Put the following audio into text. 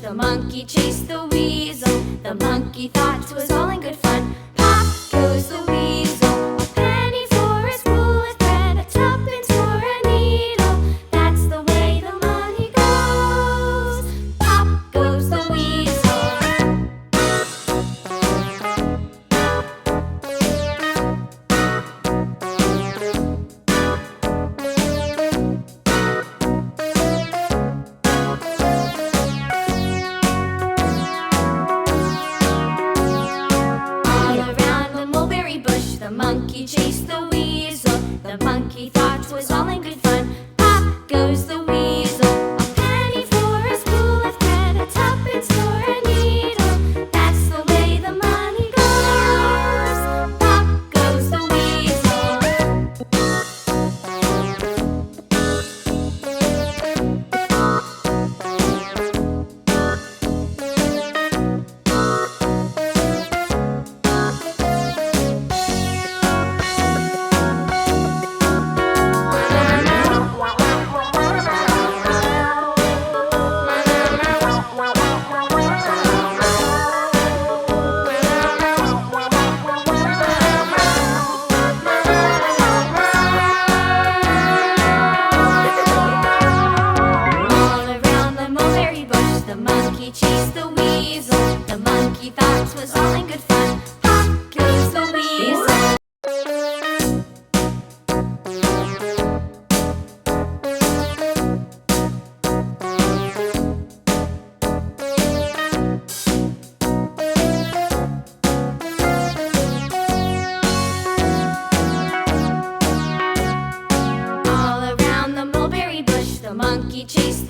The monkey chased the weasel. The monkey thought 'twas all in good fun. Pop goes the weasel. A penny for a spool of thread, a tuppence for a needle. That's the way the money goes. Pop goes the weasel. The monkey chased the weasel. The monkey thought 'twas all in good fun. Pop goes the weasel. A penny for a spool of thread, a tuppence for a needle. That's the way the money goes. Pop goes the weasel. The monkey chased the weasel. The monkey thought 'twas all in good fun. Pop goes the weasel. All around the mulberry bush, the monkey chased